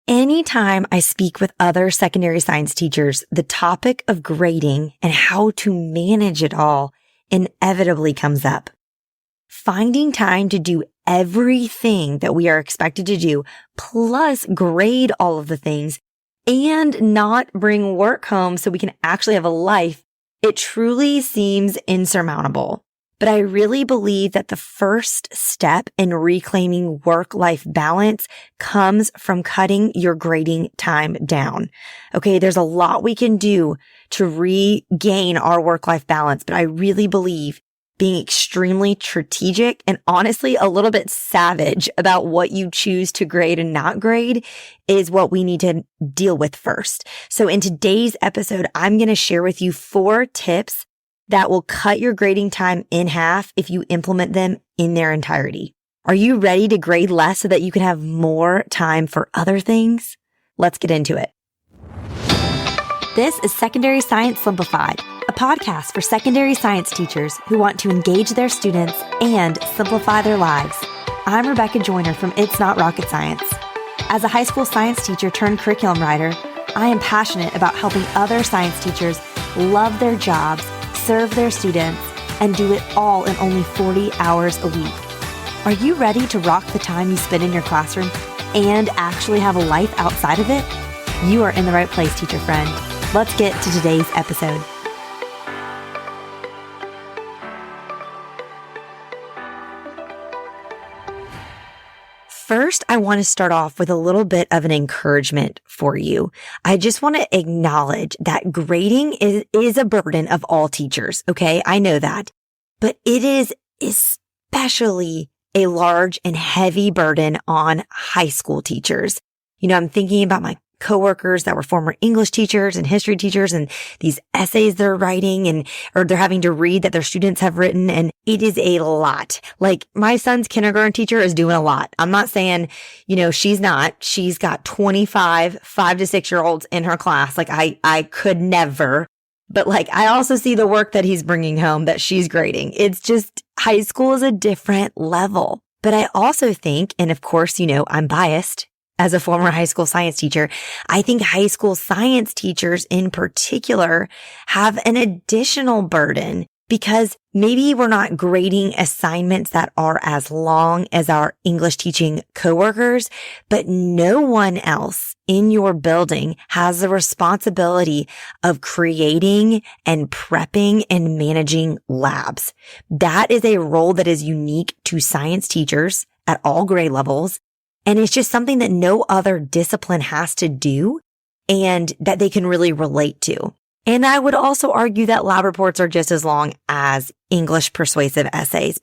Anytime I speak with other secondary science teachers, the topic of grading and how to manage it all inevitably comes up. Finding time to do everything that we are expected to do, plus grade all of the things, and not bring work home so we can actually have a life, it truly seems insurmountable. But I really believe that the first step in reclaiming work-life balance comes from cutting your grading time down. Okay, there's a lot we can do to regain our work-life balance, but I really believe being extremely strategic and honestly a little bit savage about what you choose to grade and not grade is what we need to deal with first. So in today's episode, I'm going to share with you 4 tips that will cut your grading time in half if you implement them in their entirety. Are you ready to grade less so that you can have more time for other things? Let's get into it. This is Secondary Science Simplified, a podcast for secondary science teachers who want to engage their students and simplify their lives. I'm Rebecca Joyner from It's Not Rocket Science. As a high school science teacher turned curriculum writer, I am passionate about helping other science teachers love their jobs, serve their students, and do it all in only 40 hours a week. Are you ready to rock the time you spend in your classroom and actually have a life outside of it? You are in the right place, teacher friend. Let's get to today's episode. First, I want to start off with a little bit of an encouragement for you. I just want to acknowledge that grading is a burden of all teachers, okay? I know that. But it is especially a large and heavy burden on high school teachers. You know, I'm thinking about my coworkers that were former English teachers and history teachers and these essays they're writing or they're having to read that their students have written. And it is a lot. Like my son's kindergarten teacher is doing a lot. I'm not saying, she's not. She's got 25 5 to 6 year olds in her class. Like I could never. But I also see the work that he's bringing home that she's grading. It's just high school is a different level. But I also think, and of course, I'm biased. As a former high school science teacher, I think high school science teachers in particular have an additional burden because maybe we're not grading assignments that are as long as our English teaching coworkers, but no one else in your building has the responsibility of creating and prepping and managing labs. That is a role that is unique to science teachers at all grade levels. And it's just something that no other discipline has to do and that they can really relate to. And I would also argue that lab reports are just as long as English persuasive essays.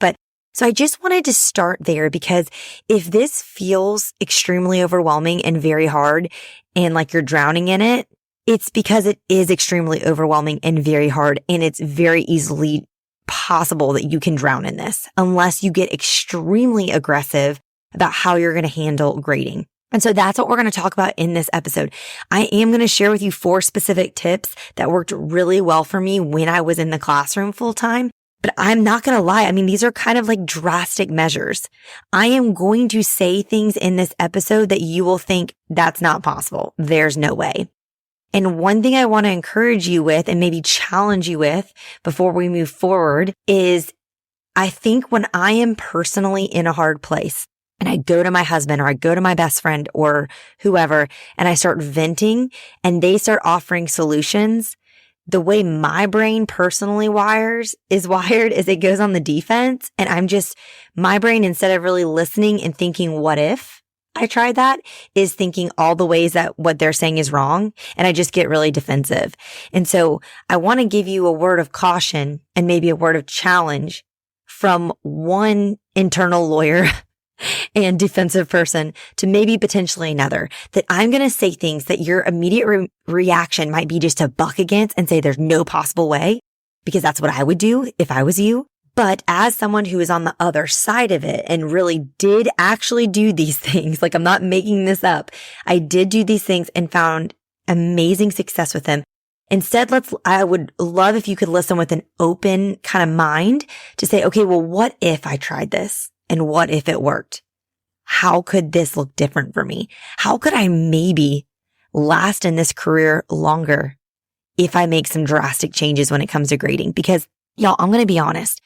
So I just wanted to start there because if this feels extremely overwhelming and very hard and like you're drowning in it, it's because it is extremely overwhelming and very hard. And it's very easily possible that you can drown in this unless you get extremely aggressive about how you're going to handle grading. And so that's what we're going to talk about in this episode. I am going to share with you 4 specific tips that worked really well for me when I was in the classroom full time. But I'm not going to lie. I mean, these are kind of like drastic measures. I am going to say things in this episode that you will think that's not possible. There's no way. And one thing I want to encourage you with and maybe challenge you with before we move forward is I think when I am personally in a hard place, and I go to my husband or I go to my best friend or whoever and I start venting and they start offering solutions, the way my brain personally is wired is it goes on the defense. And my brain, instead of really listening and thinking, what if I tried that, is thinking all the ways that what they're saying is wrong. And I just get really defensive. And so I want to give you a word of caution and maybe a word of challenge from one internal lawyer and defensive person to maybe potentially another, that I'm going to say things that your immediate reaction might be just to buck against and say there's no possible way, because that's what I would do if I was you. But as someone who is on the other side of it and really did actually do these things, like I'm not making this up, I did do these things and found amazing success with them. Instead, I would love if you could listen with an open kind of mind to say, okay, well, what if I tried this? And what if it worked? how could this look different for me? How could I maybe last in this career longer if I make some drastic changes when it comes to grading? Because y'all, I'm going to be honest.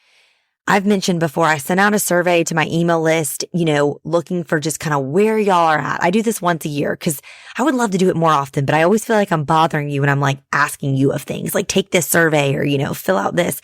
I've mentioned before, I sent out a survey to my email list, looking for just kind of where y'all are at. I do this once a year because I would love to do it more often, but I always feel like I'm bothering you when I'm like asking you of things like take this survey or, fill out this.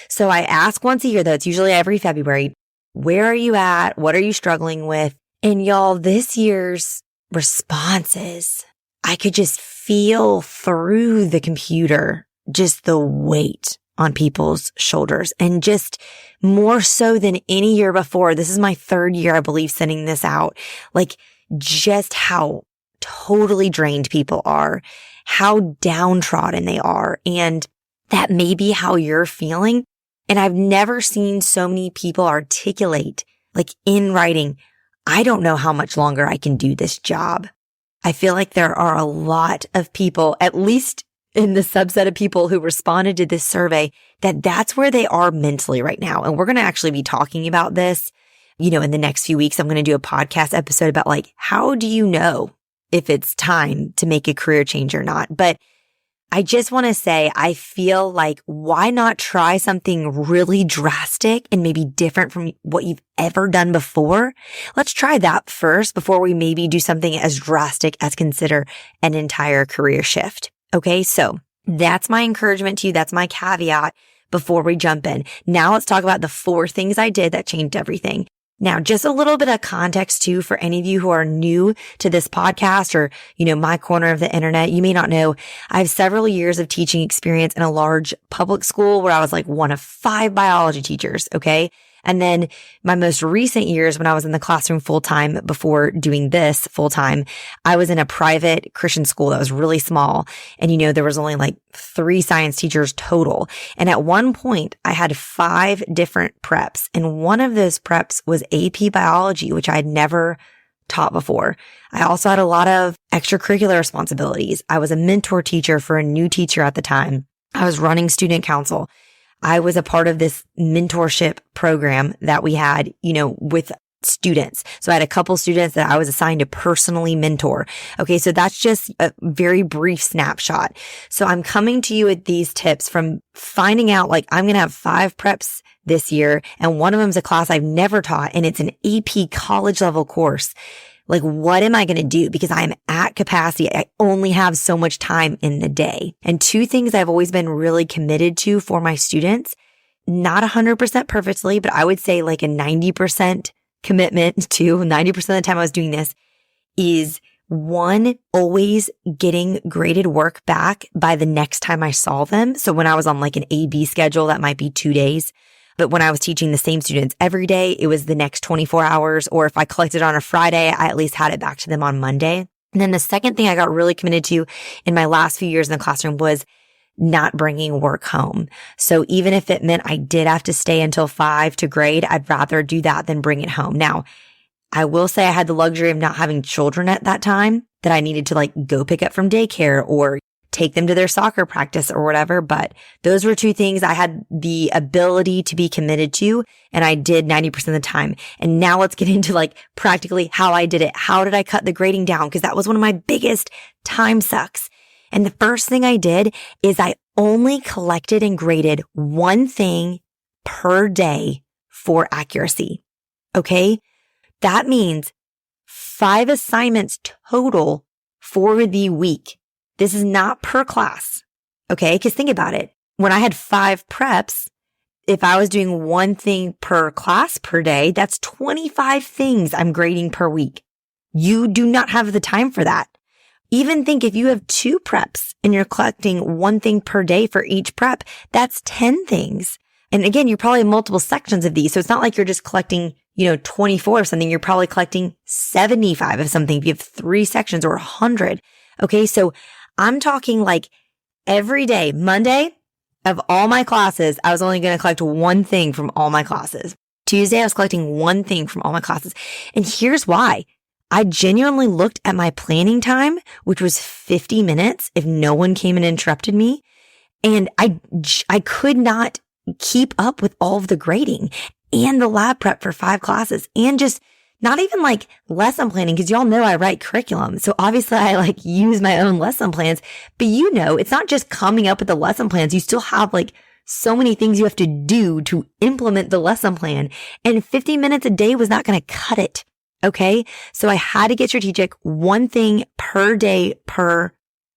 So I ask once a year though. It's usually every February. Where are you at? What are you struggling with? And y'all, this year's responses, I could just feel through the computer, just the weight on people's shoulders, and just more so than any year before. This is my third year, I believe, sending this out. Like just how totally drained people are, how downtrodden they are. And that may be how you're feeling. And I've never seen so many people articulate, like in writing, I don't know how much longer I can do this job. I feel like there are a lot of people, at least in the subset of people who responded to this survey, that's where they are mentally right now. And we're going to actually be talking about this, in the next few weeks. I'm going to do a podcast episode about like, how do you know if it's time to make a career change or not? But I just want to say, I feel like why not try something really drastic and maybe different from what you've ever done before? Let's try that first before we maybe do something as drastic as consider an entire career shift. Okay, so that's my encouragement to you. That's my caveat before we jump in. Now let's talk about the 4 things I did that changed everything. Now, just a little bit of context too for any of you who are new to this podcast or, my corner of the internet. You may not know, I have several years of teaching experience in a large public school where I was like one of 5 biology teachers. Okay. And then my most recent years when I was in the classroom full time before doing this full time, I was in a private Christian school that was really small. And there was only like 3 science teachers total. And at one point I had 5 different preps. And one of those preps was AP biology, which I had never taught before. I also had a lot of extracurricular responsibilities. I was a mentor teacher for a new teacher at the time. I was running student council. I was a part of this mentorship program that we had, with students. So I had a couple students that I was assigned to personally mentor. Okay. So that's just a very brief snapshot. So I'm coming to you with these tips from finding out like I'm going to have 5 preps this year. And one of them is a class I've never taught. And it's an AP college level course. Like, what am I going to do? Because I'm at capacity. I only have so much time in the day. And 2 things I've always been really committed to for my students, not 100% perfectly, but I would say like a 90% commitment to 90% of the time I was doing this is 1, always getting graded work back by the next time I saw them. So when I was on like an A-B schedule, that might be 2 days. But when I was teaching the same students every day, it was the next 24 hours. Or if I collected on a Friday, I at least had it back to them on Monday. And then the second thing I got really committed to in my last few years in the classroom was not bringing work home. So even if it meant I did have to stay until 5 to grade, I'd rather do that than bring it home. Now, I will say I had the luxury of not having children at that time that I needed to like go pick up from daycare or take them to their soccer practice or whatever. But those were 2 things I had the ability to be committed to. And I did 90% of the time. And now let's get into like practically how I did it. How did I cut the grading down? Because that was one of my biggest time sucks. And the first thing I did is I only collected and graded 1 thing per day for accuracy. Okay. That means 5 assignments total for the week. This is not per class. Okay. Cause think about it. When I had 5 preps, if I was doing 1 thing per class per day, that's 25 things I'm grading per week. You do not have the time for that. Even think if you have 2 preps and you're collecting 1 thing per day for each prep, that's 10 things. And again, you're probably in multiple sections of these. So it's not like you're just collecting, 24 of something. You're probably collecting 75 of something if you have 3 sections or 100. Okay. So I'm talking like every day, Monday of all my classes, I was only going to collect 1 thing from all my classes. Tuesday, I was collecting 1 thing from all my classes. And here's why. I genuinely looked at my planning time, which was 50 minutes if no one came and interrupted me. And I could not keep up with all of the grading and the lab prep for 5 classes and just Not even like lesson planning, because y'all know I write curriculum. So obviously I like use my own lesson plans, but it's not just coming up with the lesson plans. You still have like so many things you have to do to implement the lesson plan. And 50 minutes a day was not going to cut it. Okay. So I had to get strategic, one thing per day per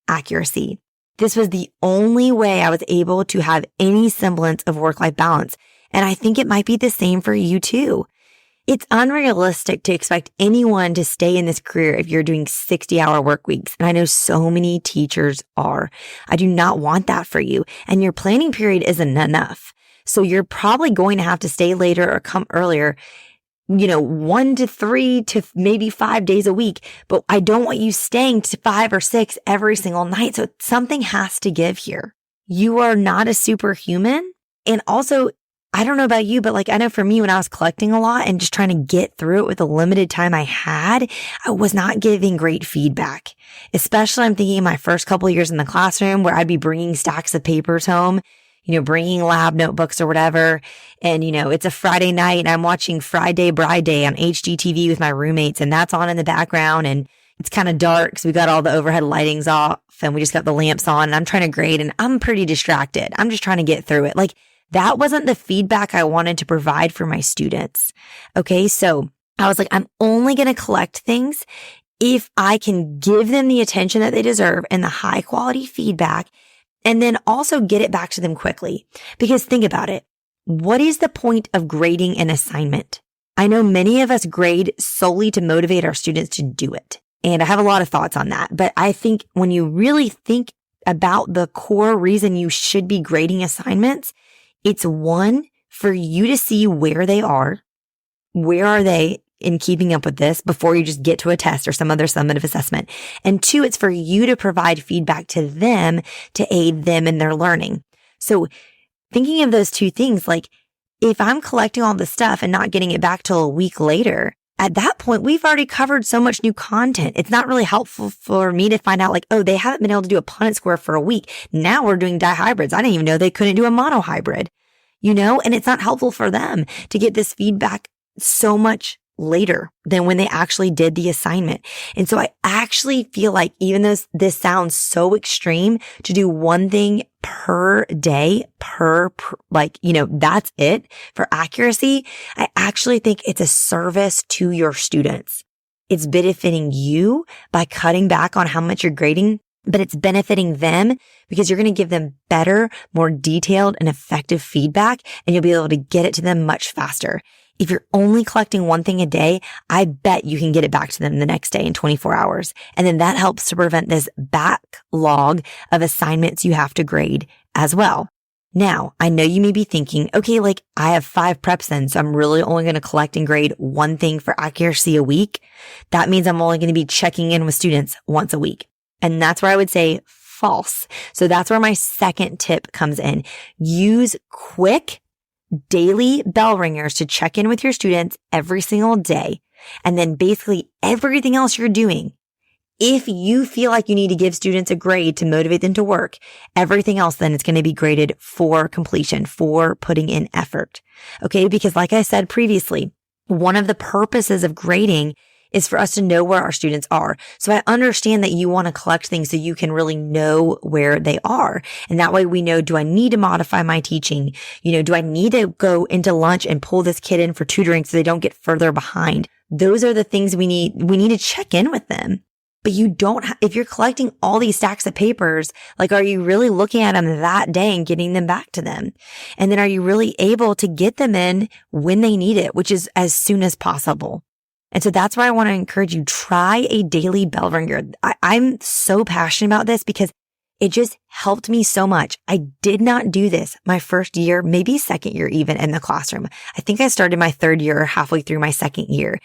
accuracy. This was the only way I was able to have any semblance of work-life balance. And I think it might be the same for you too. It's unrealistic to expect anyone to stay in this career if you're doing 60-hour work weeks. And I know so many teachers are. I do not want that for you. And your planning period isn't enough. So you're probably going to have to stay later or come earlier, 1 to 3 to maybe 5 days a week. But I don't want you staying to 5 or 6 every single night. So something has to give here. You are not a superhuman. And also, I don't know about you, but like I know for me, when I was collecting a lot and just trying to get through it with the limited time I had, I was not giving great feedback. Especially I'm thinking in my first couple of years in the classroom where I'd be bringing stacks of papers home, bringing lab notebooks or whatever. And, it's a Friday night and I'm watching Friday Bride Day on HGTV with my roommates, and that's on in the background. And it's kind of dark because we got all the overhead lightings off and we just got the lamps on, and I'm trying to grade and I'm pretty distracted. I'm just trying to get through it. Like, that wasn't the feedback I wanted to provide for my students. Okay. So I was like, I'm only going to collect things if I can give them the attention that they deserve and the high quality feedback, and then also get it back to them quickly. Because think about it. What is the point of grading an assignment? I know many of us grade solely to motivate our students to do it. And I have a lot of thoughts on that. But I think when you really think about the core reason you should be grading assignments, it's one, for you to see where they are. Where are they in keeping up with this before you just get to a test or some other summative assessment? And two, it's for you to provide feedback to them to aid them in their learning. So thinking of those two things, like if I'm collecting all this stuff and not getting it back till a week later, at that point, we've already covered so much new content. It's not really helpful for me to find out like, oh, they haven't been able to do a Punnett square for a week. Now we're doing dihybrids. I didn't even know they couldn't do a monohybrid, and it's not helpful for them to get this feedback so much later than when they actually did the assignment. And so I actually feel like, even though this sounds so extreme, to do one thing per day, that's it for accuracy, I actually think it's a service to your students. It's benefiting you by cutting back on how much you're grading, but it's benefiting them because you're going to give them better, more detailed and effective feedback, and you'll be able to get it to them much faster. If you're only collecting one thing a day, I bet you can get it back to them the next day in 24 hours. And then that helps to prevent this backlog of assignments you have to grade as well. Now, I know you may be thinking, okay, like I have 5 preps then, so I'm really only going to collect and grade one thing for accuracy a week. That means I'm only going to be checking in with students once a week. And that's where I would say false. So that's where my second tip comes in. Use quick daily bell ringers to check in with your students every single day. And then basically everything else you're doing, if you feel like you need to give students a grade to motivate them to work, everything else then is going to be graded for completion, for putting in effort. Okay. Because like I said previously, one of the purposes of grading is for us to know where our students are. So I understand that you want to collect things so you can really know where they are. And that way we know, do I need to modify my teaching? Do I need to go into lunch and pull this kid in for tutoring so they don't get further behind? Those are the things we need. We need to check in with them. But you don't, if you're collecting all these stacks of papers, like, are you really looking at them that day and getting them back to them? And then are you really able to get them in when they need it, which is as soon as possible? And so that's why I want to encourage you, try a daily bell ringer. I'm so passionate about this because it just helped me so much. I did not do this my first year, maybe second year even in the classroom. I think I started my third year or halfway through my second year.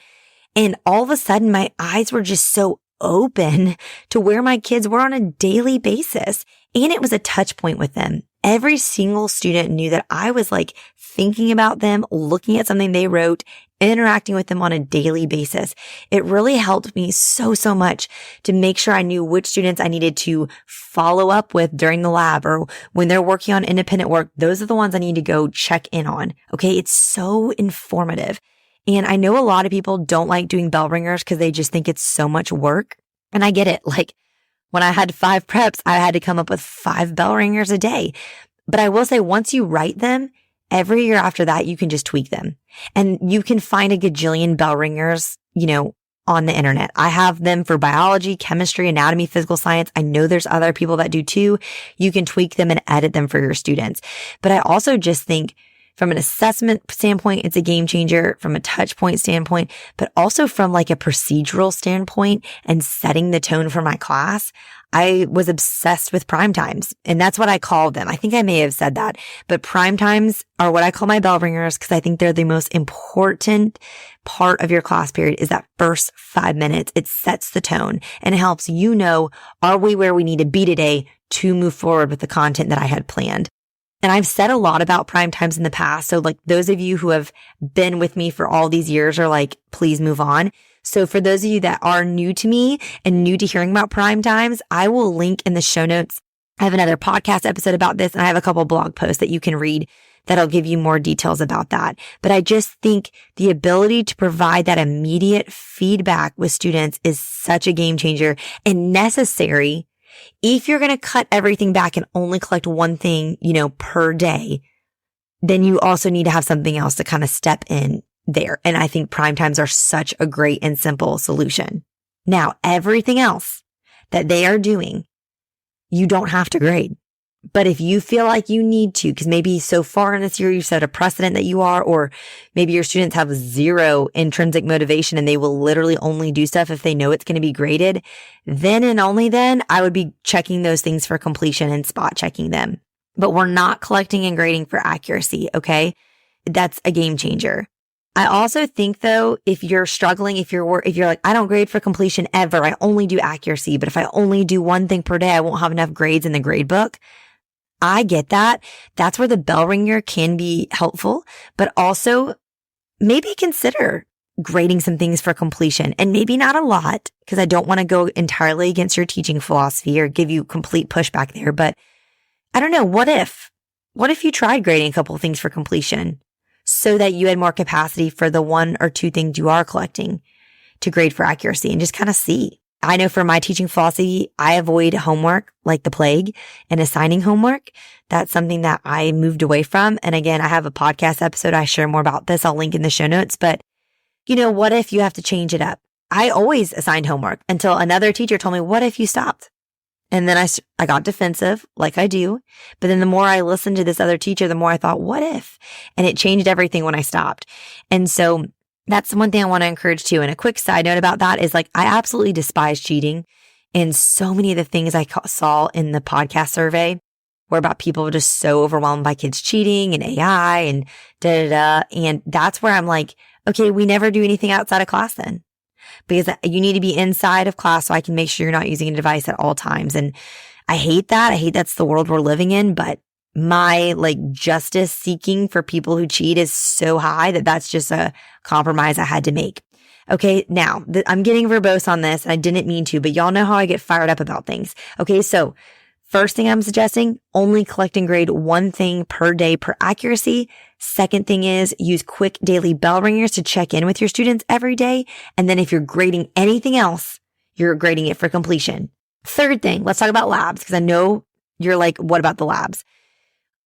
And all of a sudden my eyes were just so open to where my kids were on a daily basis. And it was a touch point with them. Every single student knew that I was like thinking about them, looking at something they wrote, interacting with them on a daily basis. It really helped me so much to make sure I knew which students I needed to follow up with during the lab, or when they're working on independent work. Those are the ones I need to go check in on. Okay. It's so informative. And I know a lot of people don't like doing bell ringers because they just think it's so much work. And I get it. Like when I had 5 preps, I had to come up with 5 bell ringers a day. But I will say once you write them, every year after that, you can just tweak them. And you can find a gajillion bell ringers, on the internet. I have them for biology, chemistry, anatomy, physical science. I know there's other people that do too. You can tweak them and edit them for your students. But I also just think from an assessment standpoint, it's a game changer from a touch point standpoint, but also from like a procedural standpoint and setting the tone for my class. I was obsessed with prime times, and that's what I called them. I think I may have said that, but prime times are what I call my bell ringers because I think they're the most important part of your class period is that first 5 minutes. It sets the tone and it helps are we where we need to be today to move forward with the content that I had planned. And I've said a lot about prime times in the past. So like those of you who have been with me for all these years are like, please move on. So for those of you that are new to me and new to hearing about prime times, I will link in the show notes. I have another podcast episode about this and I have a couple blog posts that you can read that'll give you more details about that. But I just think the ability to provide that immediate feedback with students is such a game changer and necessary. If you're going to cut everything back and only collect one thing, per day, then you also need to have something else to kind of step in there. And I think prime times are such a great and simple solution. Now, everything else that they are doing, you don't have to grade. But if you feel like you need to, because maybe so far in this year you've set a precedent that you are, or maybe your students have zero intrinsic motivation and they will literally only do stuff if they know it's going to be graded, then and only then I would be checking those things for completion and spot checking them. But we're not collecting and grading for accuracy, okay? That's a game changer. I also think though, if you're struggling, if you're like, I don't grade for completion ever, I only do accuracy, but if I only do one thing per day, I won't have enough grades in the grade book. I get that. That's where the bell ringer can be helpful, but also maybe consider grading some things for completion and maybe not a lot because I don't want to go entirely against your teaching philosophy or give you complete pushback there. But I don't know. What if you tried grading a couple of things for completion so that you had more capacity for the 1 or 2 things you are collecting to grade for accuracy and just kind of see? I know for my teaching philosophy, I avoid homework like the plague and assigning homework. That's something that I moved away from. And again, I have a podcast episode. I share more about this. I'll link in the show notes. But what if you have to change it up? I always assigned homework until another teacher told me, what if you stopped? And then I got defensive like I do. But then the more I listened to this other teacher, the more I thought, what if? And it changed everything when I stopped. And so that's one thing I want to encourage too. And a quick side note about that is like, I absolutely despise cheating. And so many of the things I saw in the podcast survey were about people just so overwhelmed by kids cheating and AI and And that's where I'm like, okay, we never do anything outside of class then, because you need to be inside of class so I can make sure you're not using a device at all times. And I hate that. I hate that's the world we're living in, but my justice seeking for people who cheat is so high that that's just a compromise I had to make. Okay. Now I'm getting verbose on this and I didn't mean to, but y'all know how I get fired up about things. Okay. So first thing I'm suggesting, only collect and grade 1 thing per day per accuracy. Second thing is use quick daily bell ringers to check in with your students every day. And then if you're grading anything else, you're grading it for completion. Third thing, let's talk about labs because I know you're like, what about the labs?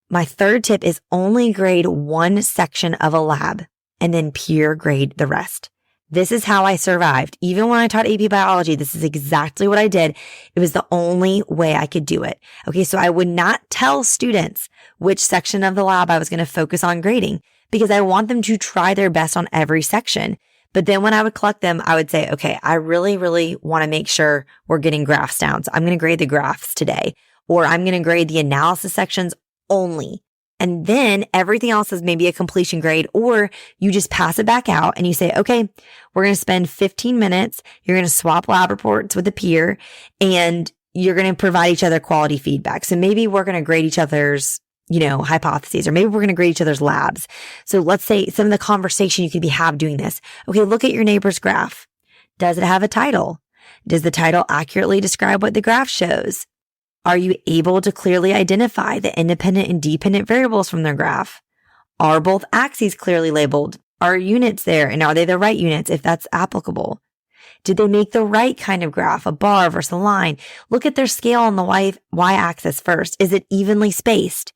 My third tip is only grade 1 section of a lab and then peer grade the rest. This is how I survived. Even when I taught AP biology, this is exactly what I did. It was the only way I could do it. Okay. So I would not tell students which section of the lab I was going to focus on grading because I want them to try their best on every section. But then when I would collect them, I would say, okay, I really, really want to make sure we're getting graphs down. So I'm going to grade the graphs today, or I'm going to grade the analysis sections only. And then everything else is maybe a completion grade, or you just pass it back out and you say, okay, we're going to spend 15 minutes. You're going to swap lab reports with a peer and you're going to provide each other quality feedback. So maybe we're going to grade each other's, hypotheses, or maybe we're going to grade each other's labs. So let's say some of the conversation you could have doing this. Okay, look at your neighbor's graph. Does it have a title? Does the title accurately describe what the graph shows? Are you able to clearly identify the independent and dependent variables from their graph? Are both axes clearly labeled? Are units there? And are they the right units if that's applicable? Did they make the right kind of graph, a bar versus a line? Look at their scale on the y-axis first. Is it evenly spaced?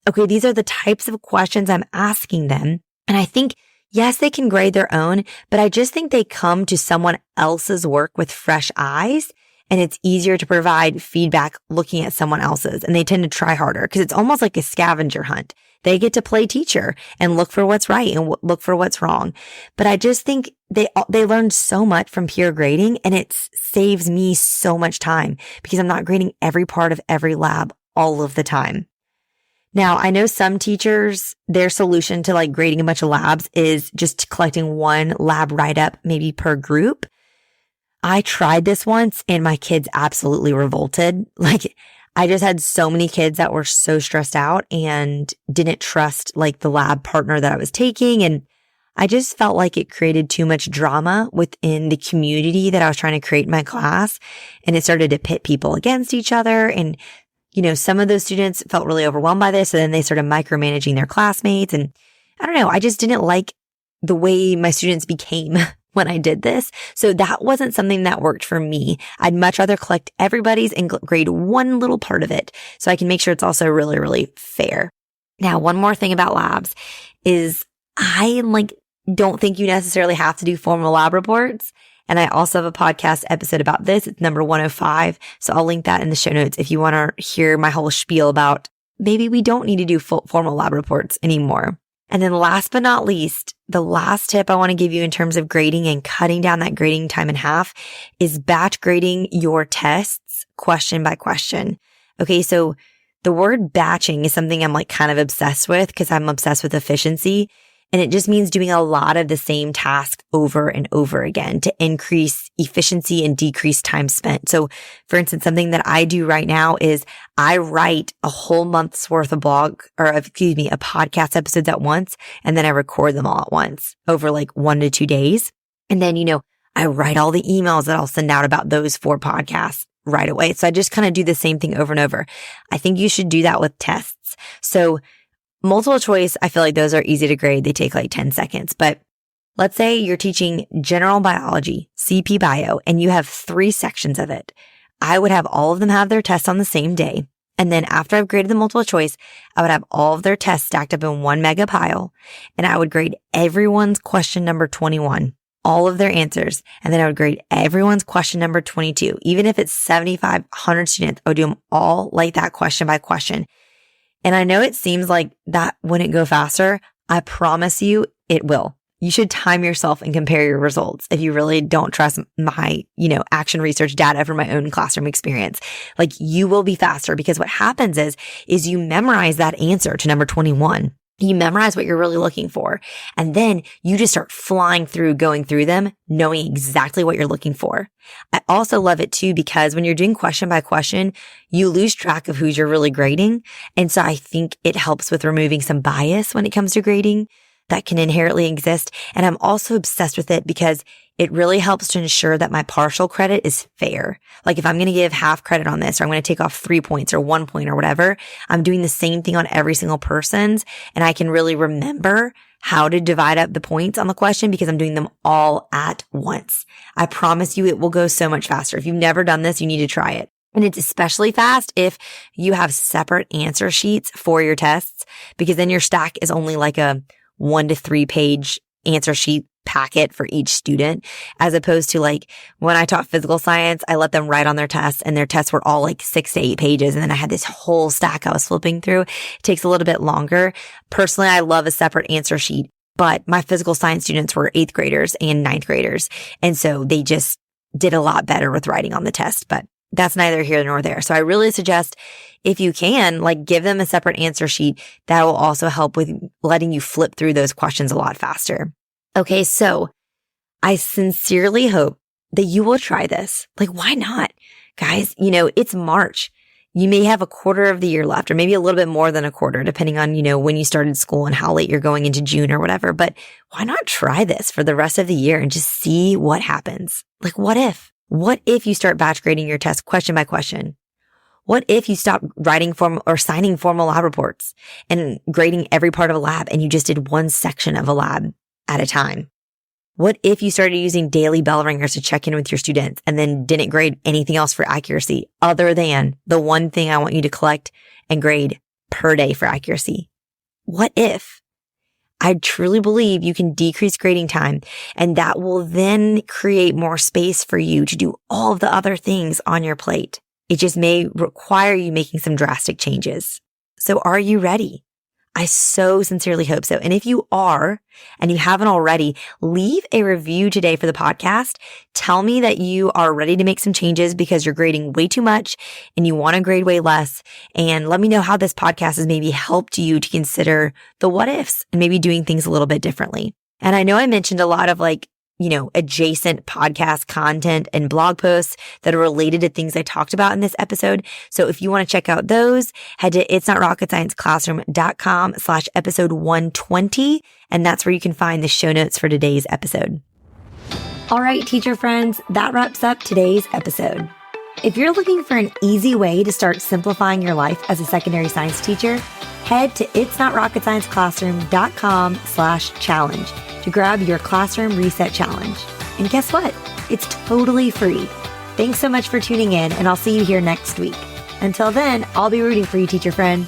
Okay, these are the types of questions I'm asking them. And I think, yes, they can grade their own, but I just think they come to someone else's work with fresh eyes. And it's easier to provide feedback looking at someone else's. And they tend to try harder because it's almost like a scavenger hunt. They get to play teacher and look for what's right and look for what's wrong. But I just think they learn so much from peer grading, and it saves me so much time because I'm not grading every part of every lab all of the time. Now, I know some teachers, their solution to like grading a bunch of labs is just collecting one lab write-up maybe per group. I tried this once and my kids absolutely revolted. Like, I just had so many kids that were so stressed out and didn't trust like the lab partner that I was taking. And I just felt like it created too much drama within the community that I was trying to create in my class. And it started to pit people against each other. And, some of those students felt really overwhelmed by this. So then they started micromanaging their classmates. And I don't know, I just didn't like the way my students became when I did this. So that wasn't something that worked for me. I'd much rather collect everybody's and grade one little part of it so I can make sure it's also really, really fair. Now, one more thing about labs is I don't think you necessarily have to do formal lab reports. And I also have a podcast episode about this. It's number 105. So I'll link that in the show notes if you want to hear my whole spiel about maybe we don't need to do formal lab reports anymore. And then last but not least, the last tip I want to give you in terms of grading and cutting down that grading time in half is batch grading your tests question by question. Okay, so the word batching is something I'm kind of obsessed with because I'm obsessed with efficiency. And it just means doing a lot of the same task over and over again to increase efficiency and decrease time spent. So for instance, something that I do right now is I write a whole month's worth of podcast episodes at once. And then I record them all at once over 1 to 2 days. And then, I write all the emails that I'll send out about those 4 podcasts right away. So I just kind of do the same thing over and over. I think you should do that with tests. So multiple choice, I feel like those are easy to grade. They take 10 seconds. But let's say you're teaching general biology, CP bio, and you have 3 sections of it. I would have all of them have their tests on the same day. And then after I've graded the multiple choice, I would have all of their tests stacked up in one mega pile. And I would grade everyone's question number 21, all of their answers. And then I would grade everyone's question number 22. Even if it's 7,500 students, I would do them all like that question by question. And I know it seems like that wouldn't go faster. I promise you it will. You should time yourself and compare your results if you really don't trust my, action research data from my own classroom experience. You will be faster because what happens is you memorize that answer to number 21. You memorize what you're really looking for. And then you just start flying through, going through them, knowing exactly what you're looking for. I also love it too, because when you're doing question by question, you lose track of who you're really grading. And so I think it helps with removing some bias when it comes to grading that can inherently exist. And I'm also obsessed with it because it really helps to ensure that my partial credit is fair. If I'm going to give half credit on this, or I'm going to take off 3 points or 1 point or whatever, I'm doing the same thing on every single person's. And I can really remember how to divide up the points on the question because I'm doing them all at once. I promise you it will go so much faster. If you've never done this, you need to try it. And it's especially fast if you have separate answer sheets for your tests, because then your stack is only a 1 to 3 page answer sheet packet for each student, as opposed to when I taught physical science, I let them write on their tests and their tests were all 6 to 8 pages. And then I had this whole stack I was flipping through. It takes a little bit longer. Personally, I love a separate answer sheet, but my physical science students were 8th graders and 9th graders. And so they just did a lot better with writing on the test, but that's neither here nor there. So I really suggest if you can, give them a separate answer sheet. That will also help with letting you flip through those questions a lot faster. Okay, so I sincerely hope that you will try this. Why not? Guys, it's March. You may have a quarter of the year left, or maybe a little bit more than a quarter, depending on, when you started school and how late you're going into June or whatever. But why not try this for the rest of the year and just see what happens? What if? What if you start batch grading your test question by question? What if you stop writing signing formal lab reports and grading every part of a lab and you just did one section of a lab? at a time? What if you started using daily bell ringers to check in with your students and then didn't grade anything else for accuracy other than the one thing I want you to collect and grade per day for accuracy? What if? I truly believe you can decrease grading time, and that will then create more space for you to do all of the other things on your plate. It just may require you making some drastic changes. So are you ready? I so sincerely hope so. And if you are, and you haven't already, leave a review today for the podcast. Tell me that you are ready to make some changes because you're grading way too much and you want to grade way less. And let me know how this podcast has maybe helped you to consider the what ifs and maybe doing things a little bit differently. And I know I mentioned a lot of adjacent podcast content and blog posts that are related to things I talked about in this episode. So if you want to check out those, head to itsnotrocketscienceclassroom.com/episode 120. And that's where you can find the show notes for today's episode. All right, teacher friends, that wraps up today's episode. If you're looking for an easy way to start simplifying your life as a secondary science teacher, head to itsnotrocketscienceclassroom.com/challenge to grab your classroom reset challenge. And guess what? It's totally free. Thanks so much for tuning in, and I'll see you here next week. Until then, I'll be rooting for you, teacher friend.